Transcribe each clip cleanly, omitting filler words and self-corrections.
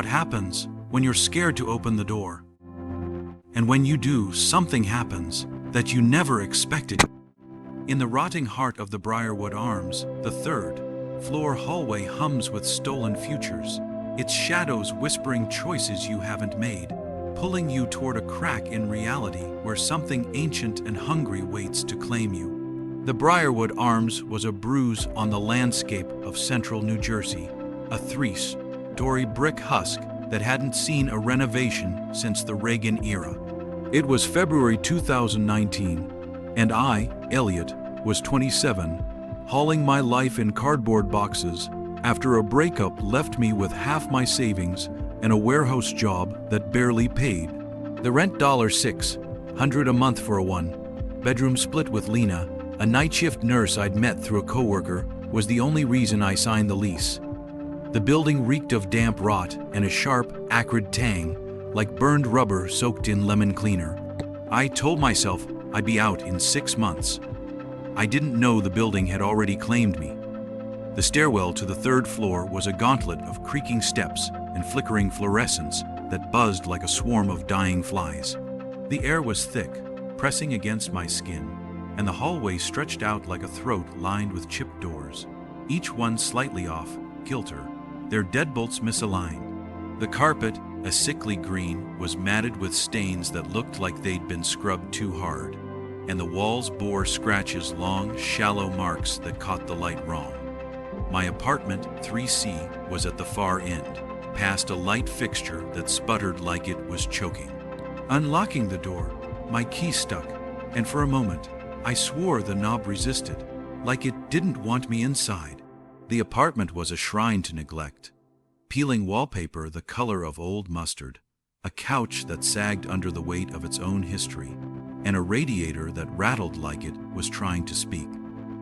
what happens when you're scared to open the door. And when you do, something happens that you never expected. In the rotting heart of the Briarwood Arms, the third-floor hallway hums with stolen futures, its shadows whispering choices you haven't made, pulling you toward a crack in reality where something ancient and hungry waits to claim you. The Briarwood Arms was a bruise on the landscape of central New Jersey, a three-story brick husk that hadn't seen a renovation since the Reagan era. It was February 2019, and I, Elliot, was 27, hauling my life in cardboard boxes after a breakup left me with half my savings and a warehouse job that barely paid. The rent $600 a month for a one-bedroom split with Lena, a night shift nurse I'd met through a coworker, was the only reason I signed the lease. The building reeked of damp rot and a sharp, acrid tang, like burned rubber soaked in lemon cleaner. I told myself I'd be out in 6 months. I didn't know the building had already claimed me. The stairwell to the third floor was a gauntlet of creaking steps and flickering fluorescents that buzzed like a swarm of dying flies. The air was thick, pressing against my skin, and the hallway stretched out like a throat lined with chipped doors, each one slightly off kilter, their deadbolts misaligned. The carpet, a sickly green, was matted with stains that looked like they'd been scrubbed too hard, and the walls bore scratches, long, shallow marks that caught the light wrong. My apartment, 3C, was at the far end, past a light fixture that sputtered like it was choking. Unlocking the door, my key stuck, and for a moment, I swore the knob resisted, like it didn't want me inside. The apartment was a shrine to neglect. Peeling wallpaper the color of old mustard, a couch that sagged under the weight of its own history, and a radiator that rattled like it was trying to speak.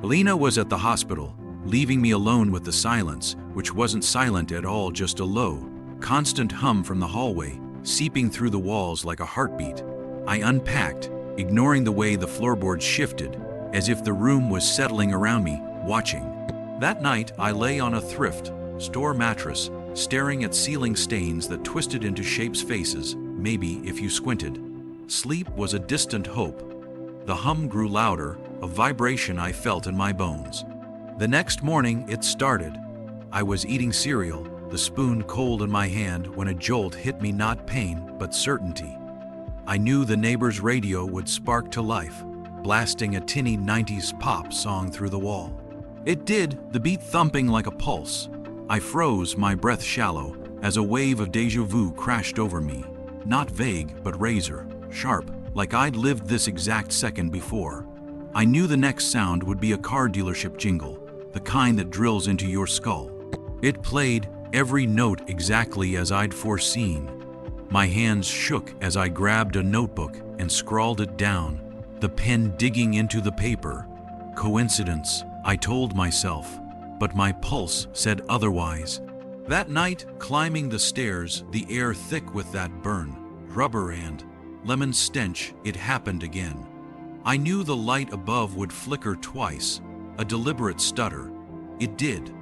Lena was at the hospital, leaving me alone with the silence, which wasn't silent at all, just a low, constant hum from the hallway, seeping through the walls like a heartbeat. I unpacked, ignoring the way the floorboards shifted, as if the room was settling around me, watching. That night, I lay on a thrift store mattress, staring at ceiling stains that twisted into shapes, faces, maybe if you squinted. Sleep was a distant hope. The hum grew louder, a vibration I felt in my bones. The next morning, it started. I was eating cereal, the spoon cold in my hand, when a jolt hit me, not pain, but certainty. I knew the neighbor's radio would spark to life, blasting a tinny 90s pop song through the wall. It did, the beat thumping like a pulse. I froze, my breath shallow, as a wave of déjà vu crashed over me. Not vague, but razor sharp, like I'd lived this exact second before. I knew the next sound would be a car dealership jingle, the kind that drills into your skull. It played, every note exactly as I'd foreseen. My hands shook as I grabbed a notebook and scrawled it down, the pen digging into the paper. Coincidence, I told myself, but my pulse said otherwise. That night, climbing the stairs, the air thick with that burn, rubber and lemon stench, it happened again. I knew the light above would flicker twice, a deliberate stutter. It did.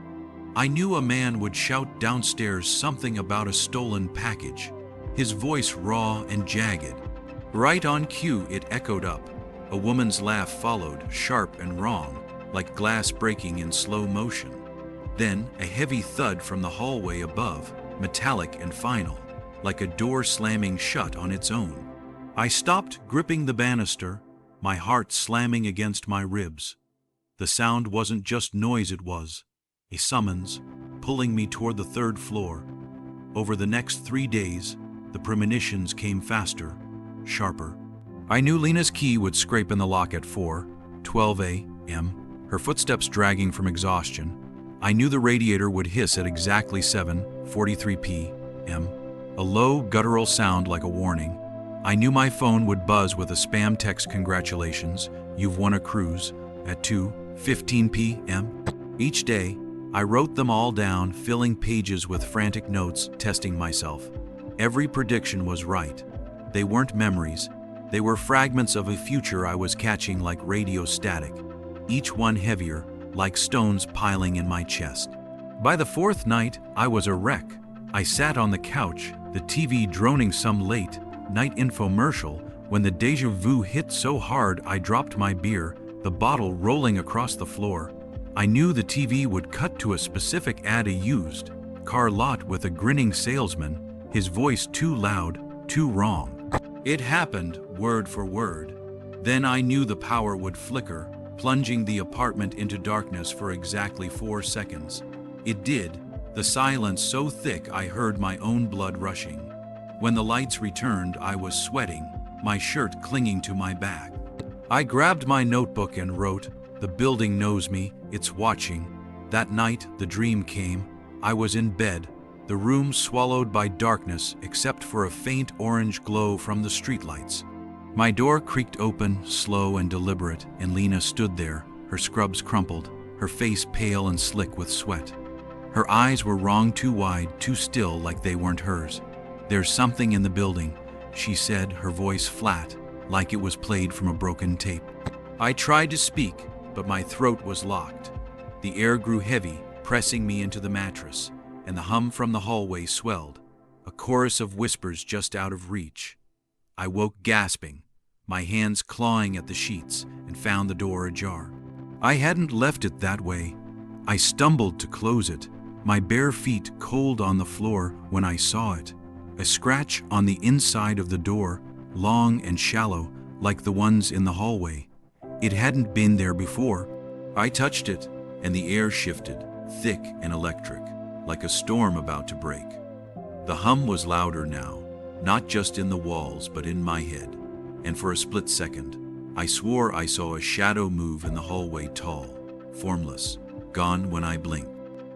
I knew a man would shout downstairs something about a stolen package, his voice raw and jagged. Right on cue, it echoed up. A woman's laugh followed, sharp and wrong, like glass breaking in slow motion. Then, a heavy thud from the hallway above, metallic and final, like a door slamming shut on its own. I stopped, gripping the banister, my heart slamming against my ribs. The sound wasn't just noise, it was a summons, pulling me toward the third floor. Over the next 3 days, the premonitions came faster, sharper. I knew Lena's key would scrape in the lock at 4:12 a.m., her footsteps dragging from exhaustion. I knew the radiator would hiss at exactly 7:43 p.m., a low, guttural sound like a warning. I knew my phone would buzz with a spam text, "Congratulations, you've won a cruise," at 2:15 p.m. Each day, I wrote them all down, filling pages with frantic notes, testing myself. Every prediction was right. They weren't memories. They were fragments of a future I was catching like radio static, each one heavier, like stones piling in my chest. By the fourth night, I was a wreck. I sat on the couch, the TV droning some late night infomercial, when the déjà vu hit so hard I dropped my beer, the bottle rolling across the floor. I knew the TV would cut to a specific ad, a used car lot with a grinning salesman, his voice too loud, too wrong. It happened, word for word. Then I knew the power would flicker, plunging the apartment into darkness for exactly 4 seconds. It did, the silence so thick I heard my own blood rushing. When the lights returned, I was sweating, my shirt clinging to my back. I grabbed my notebook and wrote, "The building knows me, it's watching." That night, the dream came. I was in bed, the room swallowed by darkness except for a faint orange glow from the streetlights. My door creaked open, slow and deliberate, and Lena stood there, her scrubs crumpled, her face pale and slick with sweat. Her eyes were wrong, too wide, too still, like they weren't hers. "There's something in the building," she said, her voice flat, like it was played from a broken tape. I tried to speak, but my throat was locked. The air grew heavy, pressing me into the mattress, and the hum from the hallway swelled, a chorus of whispers just out of reach. I woke gasping, my hands clawing at the sheets, and found the door ajar. I hadn't left it that way. I stumbled to close it, my bare feet cold on the floor when I saw it. A scratch on the inside of the door, long and shallow, like the ones in the hallway. It hadn't been there before. I touched it, and the air shifted, thick and electric, like a storm about to break. The hum was louder now, not just in the walls, but in my head. And for a split second, I swore I saw a shadow move in the hallway, tall, formless, gone when I blinked.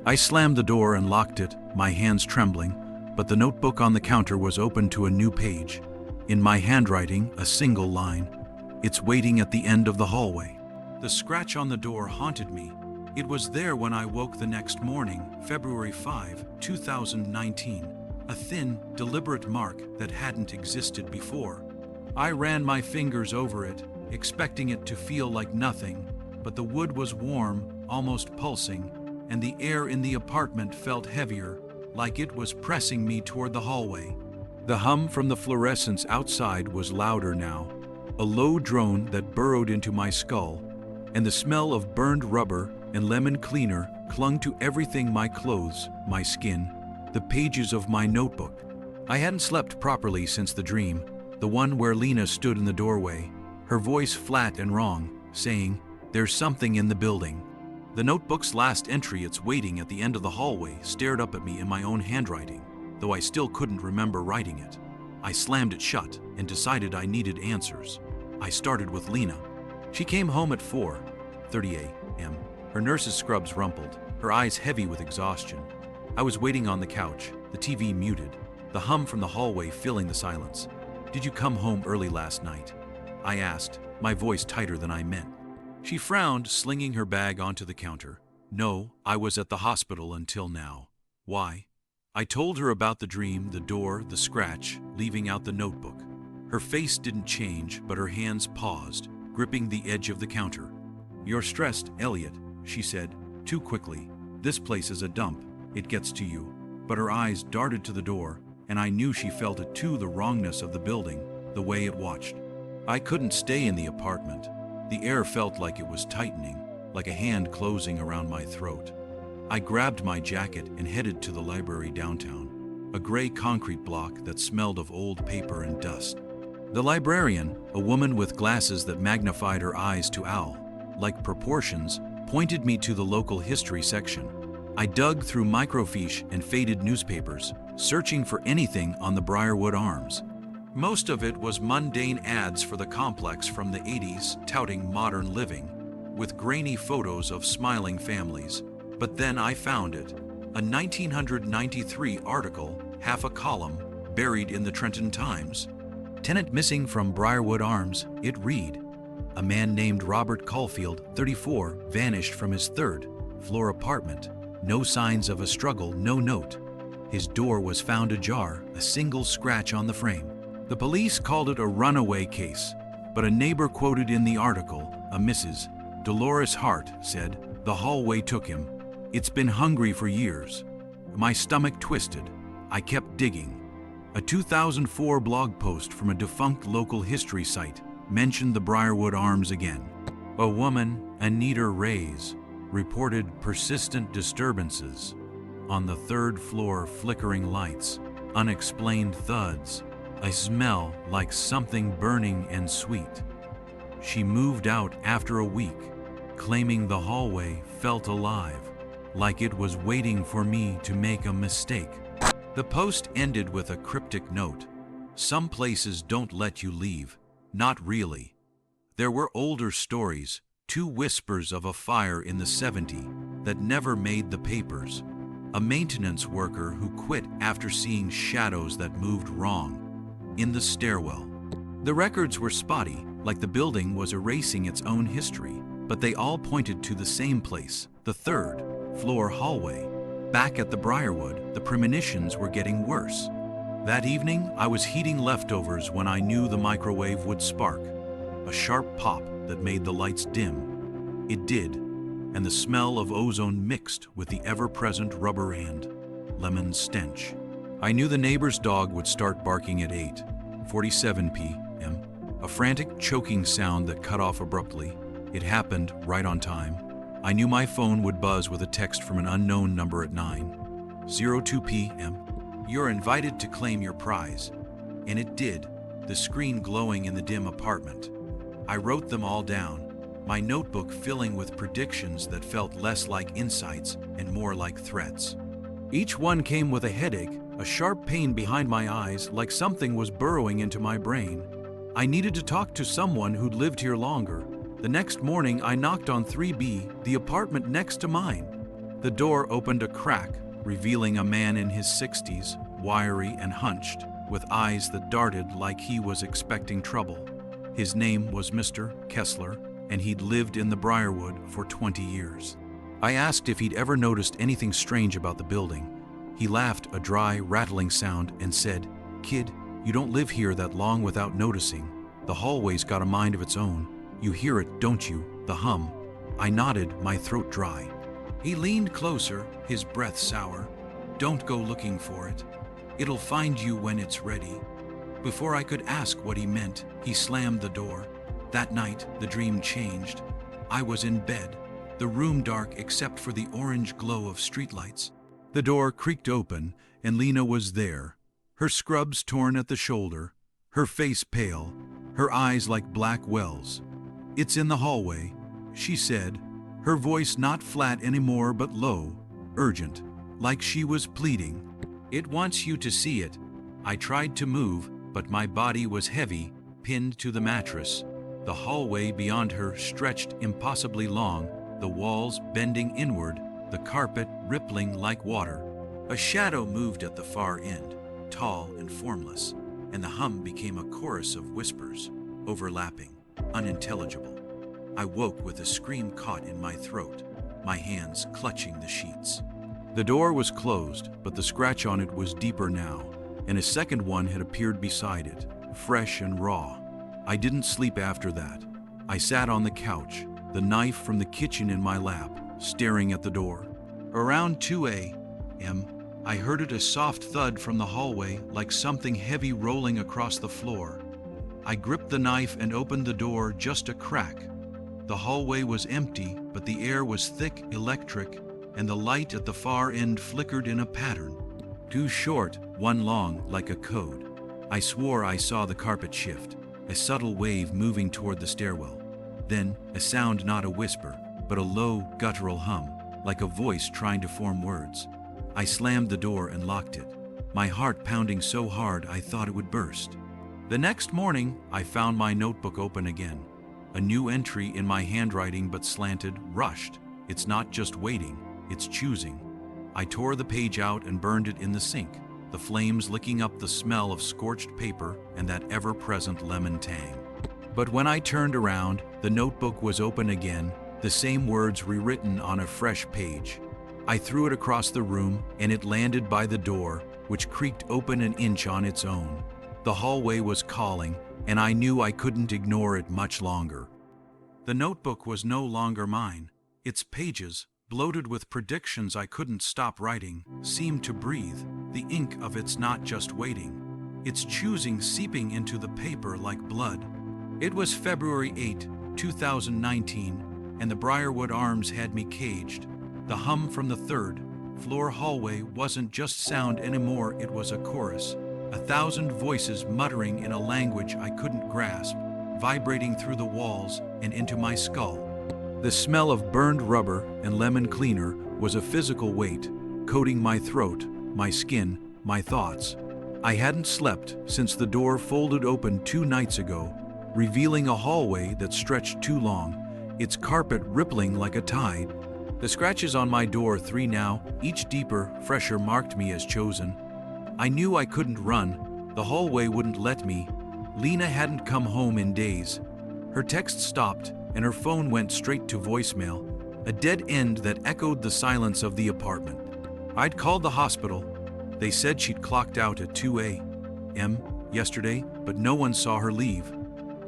I slammed the door and locked it, my hands trembling, but the notebook on the counter was open to a new page. In my handwriting, a single line. "It's waiting at the end of the hallway." The scratch on the door haunted me. It was there when I woke the next morning, February 5, 2019. A thin, deliberate mark that hadn't existed before. I ran my fingers over it, expecting it to feel like nothing, but the wood was warm, almost pulsing, and the air in the apartment felt heavier, like it was pressing me toward the hallway. The hum from the fluorescents outside was louder now, a low drone that burrowed into my skull, and the smell of burned rubber and lemon cleaner clung to everything: my clothes, my skin, the pages of my notebook. I hadn't slept properly since the dream, the one where Lena stood in the doorway, her voice flat and wrong, saying, "There's something in the building." The notebook's last entry, "It's waiting at the end of the hallway," stared up at me in my own handwriting, though I still couldn't remember writing it. I slammed it shut and decided I needed answers. I started with Lena. She came home at 4:30 a.m., her nurse's scrubs rumpled, her eyes heavy with exhaustion. I was waiting on the couch, the TV muted, the hum from the hallway filling the silence. "Did you come home early last night?" I asked, my voice tighter than I meant. She frowned, slinging her bag onto the counter. "No, I was at the hospital until now." "Why?" I told her about the dream, the door, the scratch, leaving out the notebook. Her face didn't change, but her hands paused, gripping the edge of the counter. "You're stressed, Elliot," she said, too quickly. "This place is a dump. It gets to you." But her eyes darted to the door, and I knew she felt it too, the wrongness of the building, the way it watched. I couldn't stay in the apartment. The air felt like it was tightening, like a hand closing around my throat. I grabbed my jacket and headed to the library downtown, a gray concrete block that smelled of old paper and dust. The librarian, a woman with glasses that magnified her eyes to owl-like proportions, pointed me to the local history section. I dug through microfiche and faded newspapers, searching for anything on the Briarwood Arms. Most of it was mundane ads for the complex from the 80s, touting modern living, with grainy photos of smiling families. But then I found it, a 1993 article, half a column, buried in the Trenton Times. "Tenant missing from Briarwood Arms," it read. A man named Robert Caulfield, 34, vanished from his third-floor apartment. No signs of a struggle, no note. His door was found ajar, a single scratch on the frame. The police called it a runaway case, but a neighbor quoted in the article, a Mrs. Dolores Hart, said, "The hallway took him. It's been hungry for years." My stomach twisted. I kept digging. A 2004 blog post from a defunct local history site mentioned the Briarwood Arms again. A woman, Anita Reyes, reported persistent disturbances. On the third floor, flickering lights, unexplained thuds, a smell like something burning and sweet. She moved out after a week, claiming the hallway felt alive, like it was waiting for me to make a mistake. The post ended with a cryptic note. Some places don't let you leave. Not really. There were older stories, 2 whispers of a fire in the '70s that never made the papers. A maintenance worker who quit after seeing shadows that moved wrong in the stairwell. The records were spotty, like the building was erasing its own history, but they all pointed to the same place, the 3rd floor hallway. Back at the Briarwood, the premonitions were getting worse. That evening, I was heating leftovers when I knew the microwave would spark. A sharp pop that made the lights dim. It did, and the smell of ozone mixed with the ever-present rubber and lemon stench. I knew the neighbor's dog would start barking at 8:47 p.m. A frantic choking sound that cut off abruptly. It happened right on time. I knew my phone would buzz with a text from an unknown number at 9:02 p.m. "You're invited to claim your prize." And it did, the screen glowing in the dim apartment. I wrote them all down, my notebook filling with predictions that felt less like insights and more like threats. Each one came with a headache, a sharp pain behind my eyes, like something was burrowing into my brain. I needed to talk to someone who'd lived here longer. The next morning, I knocked on 3B, the apartment next to mine. The door opened a crack, revealing a man in his 60s, wiry and hunched, with eyes that darted like he was expecting trouble. His name was Mr. Kessler, and he'd lived in the Briarwood for 20 years. I asked if he'd ever noticed anything strange about the building. He laughed a dry, rattling sound and said, "Kid, you don't live here that long without noticing. The hallway's got a mind of its own. You hear it, don't you? The hum." I nodded, my throat dry. He leaned closer, his breath sour. "Don't go looking for it. It'll find you when it's ready." Before I could ask what he meant, he slammed the door. That night, the dream changed. I was in bed, the room dark except for the orange glow of streetlights. The door creaked open, and Lena was there, her scrubs torn at the shoulder, her face pale, her eyes like black wells. "It's in the hallway," she said, her voice not flat anymore but low, urgent, like she was pleading. "It wants you to see it." I tried to move, but my body was heavy, pinned to the mattress. The hallway beyond her stretched impossibly long, the walls bending inward, the carpet rippling like water. A shadow moved at the far end, tall and formless, and the hum became a chorus of whispers, overlapping, unintelligible. I woke with a scream caught in my throat, my hands clutching the sheets. The door was closed, but the scratch on it was deeper now, and a second one had appeared beside it, fresh and raw. I didn't sleep after that. I sat on the couch, the knife from the kitchen in my lap, staring at the door. Around 2 a.m., I heard a soft thud from the hallway, like something heavy rolling across the floor. I gripped the knife and opened the door just a crack. The hallway was empty, but the air was thick, electric, and the light at the far end flickered in a pattern. 2 short, 1 long, like a code. I swore I saw the carpet shift, a subtle wave moving toward the stairwell. Then, a sound not a whisper, but a low, guttural hum, like a voice trying to form words. I slammed the door and locked it, my heart pounding so hard I thought it would burst. The next morning, I found my notebook open again. A new entry in my handwriting but slanted, rushed. It's not just waiting, it's choosing. I tore the page out and burned it in the sink, the flames licking up the smell of scorched paper and that ever-present lemon tang. But when I turned around, the notebook was open again, the same words rewritten on a fresh page. I threw it across the room, and it landed by the door, which creaked open an inch on its own. The hallway was calling, and I knew I couldn't ignore it much longer. The notebook was no longer mine, its pages bloated with predictions I couldn't stop writing, seemed to breathe. The ink of it's not just waiting. It's choosing seeping into the paper like blood. It was February 8, 2019, and the Briarwood Arms had me caged. The hum from the third floor hallway wasn't just sound anymore, it was a chorus. 1,000 voices muttering in a language I couldn't grasp, vibrating through the walls and into my skull. The smell of burned rubber and lemon cleaner was a physical weight, coating my throat, my skin, my thoughts. I hadn't slept since the door folded open 2 nights ago, revealing a hallway that stretched too long, its carpet rippling like a tide. The scratches on my door, 3 now, each deeper, fresher, marked me as chosen. I knew I couldn't run. The hallway wouldn't let me. Lena hadn't come home in days. Her text stopped, and her phone went straight to voicemail, a dead end that echoed the silence of the apartment. I'd called the hospital. They said she'd clocked out at 2 a.m. yesterday, but no one saw her leave.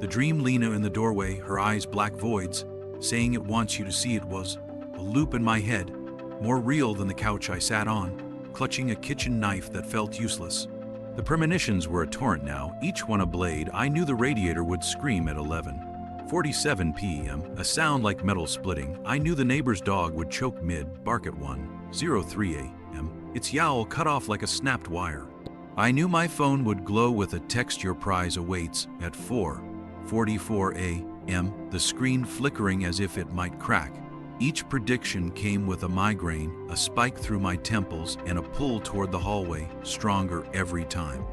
The dream Lena in the doorway, her eyes black voids, saying it wants you to see it, was a loop in my head, more real than the couch I sat on, clutching a kitchen knife that felt useless. The premonitions were a torrent now, each one a blade. I knew the radiator would scream at 11:47 p.m., a sound like metal splitting. I knew the neighbor's dog would choke mid-bark at 1:03 a.m., its yowl cut off like a snapped wire. I knew my phone would glow with a text, your prize awaits, at 4:44 a.m., the screen flickering as if it might crack. Each prediction came with a migraine, a spike through my temples, and a pull toward the hallway, stronger every time.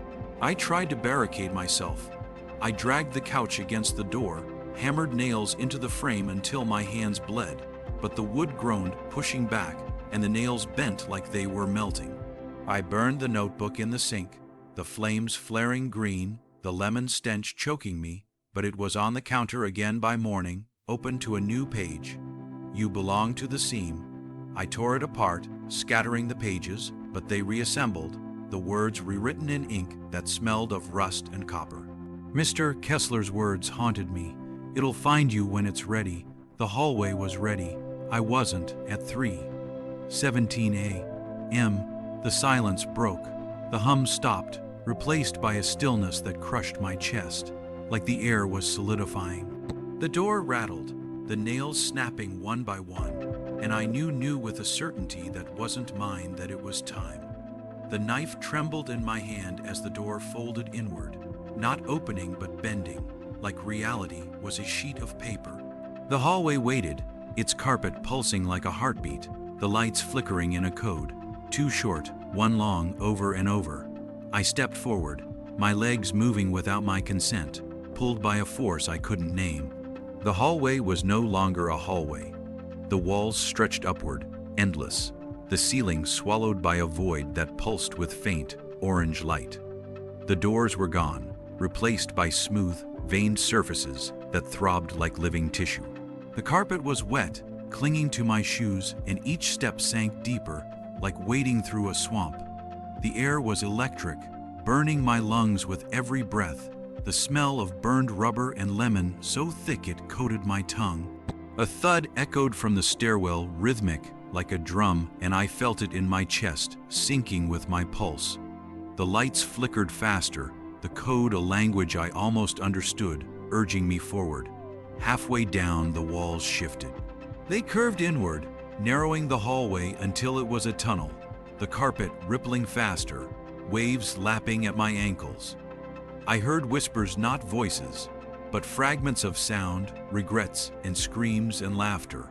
I tried to barricade myself. I dragged the couch against the door, hammered nails into the frame until my hands bled, but the wood groaned, pushing back, and the nails bent like they were melting. I burned the notebook in the sink, the flames flaring green, the lemon stench choking me, but it was on the counter again by morning, open to a new page. You belong to the seam. I tore it apart, scattering the pages, but they reassembled, the words rewritten in ink that smelled of rust and copper. Mr. Kessler's words haunted me. It'll find you when it's ready. The hallway was ready. I wasn't. At 3:17 a.m., the silence broke. The hum stopped, replaced by a stillness that crushed my chest, like the air was solidifying. The door rattled, the nails snapping one by one, and I knew with a certainty that wasn't mine that it was time. The knife trembled in my hand as the door folded inward, not opening but bending, like reality was a sheet of paper. The hallway waited, its carpet pulsing like a heartbeat, the lights flickering in a code, 2 short, 1 long, over and over. I stepped forward, my legs moving without my consent, pulled by a force I couldn't name. The hallway was no longer a hallway. The walls stretched upward, endless, the ceiling swallowed by a void that pulsed with faint, orange light. The doors were gone, replaced by smooth, veined surfaces that throbbed like living tissue. The carpet was wet, clinging to my shoes, and each step sank deeper, like wading through a swamp. The air was electric, burning my lungs with every breath, the smell of burned rubber and lemon so thick it coated my tongue. A thud echoed from the stairwell, rhythmic like a drum, and I felt it in my chest, sinking with my pulse. The lights flickered faster, the code a language I almost understood, urging me forward. Halfway down, the walls shifted. They curved inward, narrowing the hallway until it was a tunnel, the carpet rippling faster, waves lapping at my ankles. I heard whispers, not voices, but fragments of sound, regrets and screams and laughter,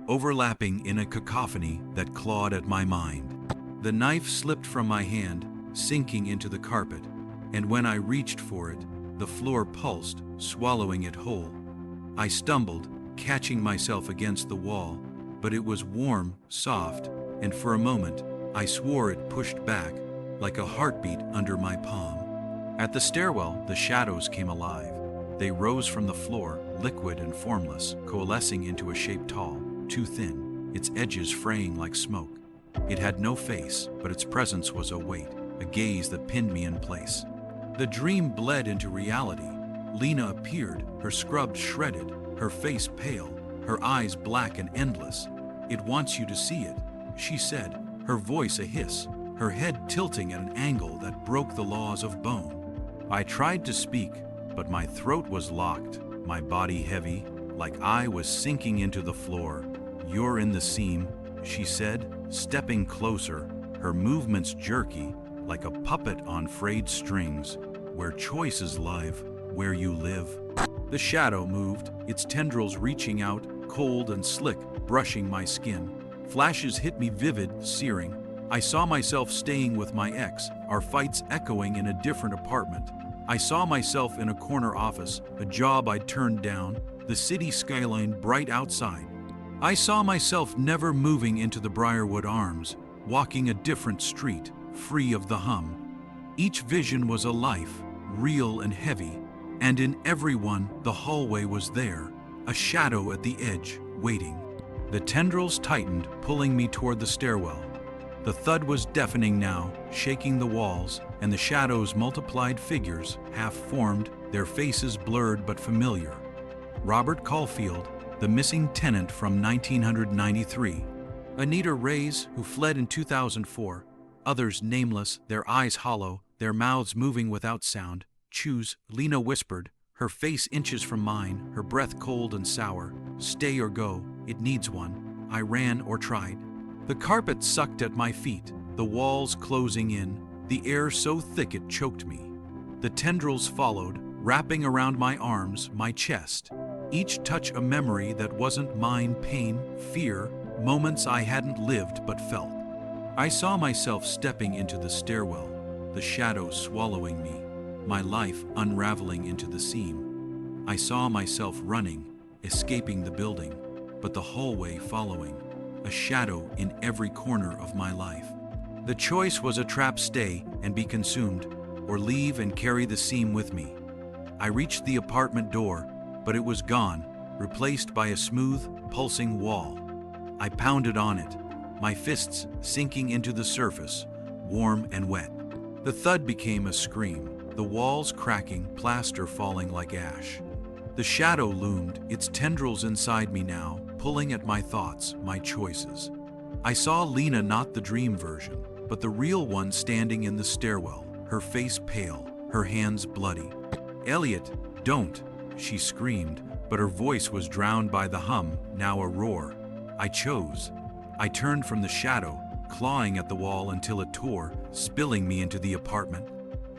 overlapping in a cacophony that clawed at my mind. The knife slipped from my hand, sinking into the carpet, and when I reached for it, the floor pulsed, swallowing it whole. I stumbled, catching myself against the wall, but it was warm, soft, and for a moment, I swore it pushed back, like a heartbeat under my palm. At the stairwell, the shadows came alive. They rose from the floor, liquid and formless, coalescing into a shape tall, too thin, its edges fraying like smoke. It had no face, but its presence was a weight, a gaze that pinned me in place. The dream bled into reality. Lena appeared, her scrubs shredded, her face pale, her eyes black and endless. It wants you to see it, she said, her voice a hiss, her head tilting at an angle that broke the laws of bone. I tried to speak, but my throat was locked, my body heavy, like I was sinking into the floor. You're in the seam, she said, stepping closer, her movements jerky, like a puppet on frayed strings, where choice is live, where you live. The shadow moved, its tendrils reaching out, cold and slick, brushing my skin. Flashes hit me vivid, searing. I saw myself staying with my ex, our fights echoing in a different apartment. I saw myself in a corner office, a job I'd turned down, the city skyline bright outside. I saw myself never moving into the Briarwood Arms, walking a different street, free of the hum. Each vision was a life, real and heavy, and in every one the hallway was there, a shadow at the edge, waiting. The tendrils tightened, pulling me toward the stairwell. The thud was deafening now, shaking the walls, and the shadows multiplied figures, half-formed, their faces blurred but familiar. Robert Caulfield, the missing tenant from 1993. Anita Reyes, who fled in 2004. Others nameless, their eyes hollow, their mouths moving without sound. Choose, Lena whispered, her face inches from mine, her breath cold and sour. Stay or go, it needs one. I ran or tried. The carpet sucked at my feet, the walls closing in, the air so thick it choked me. The tendrils followed, wrapping around my arms, my chest. Each touch a memory that wasn't mine, pain, fear, moments I hadn't lived but felt. I saw myself stepping into the stairwell, the shadows swallowing me, my life unraveling into the seam. I saw myself running, escaping the building, but the hallway following, a shadow in every corner of my life. The choice was a trap, stay and be consumed, or leave and carry the seam with me. I reached the apartment door, but it was gone, replaced by a smooth, pulsing wall. I pounded on it, my fists sinking into the surface, warm and wet. The thud became a scream, the walls cracking, plaster falling like ash. The shadow loomed, its tendrils inside me now, pulling at my thoughts, my choices. I saw Lena, not the dream version, but the real one, standing in the stairwell, her face pale, her hands bloody. "Elliot, don't," she screamed, but her voice was drowned by the hum, now a roar. I chose. I turned from the shadow, clawing at the wall until it tore, spilling me into the apartment.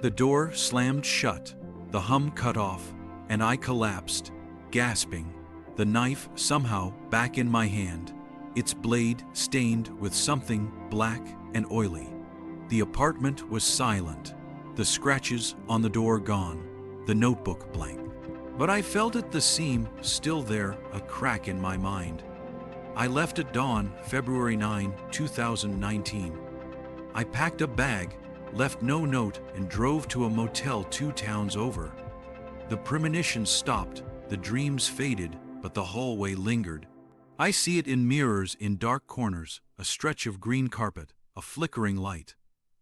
The door slammed shut, the hum cut off, and I collapsed, gasping, the knife somehow back in my hand, its blade stained with something black and oily. The apartment was silent, the scratches on the door gone, the notebook blank. But I felt it, the seam still there, a crack in my mind. I left at dawn, February 9, 2019. I packed a bag, left no note, and drove to a motel 2 towns over. The premonition stopped, the dreams faded, but the hallway lingered. I see it in mirrors, in dark corners, a stretch of green carpet, a flickering light.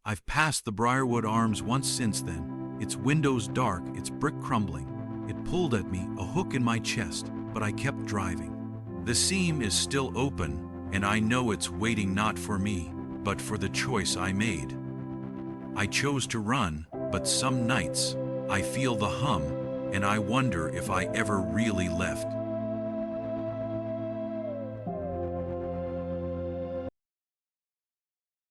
I've passed the Briarwood Arms once since then, its windows dark, its brick crumbling. It pulled at me, a hook in my chest, but I kept driving. The seam is still open, and I know it's waiting not for me, but for the choice I made. I chose to run, but some nights I feel the hum, and I wonder if I ever really left.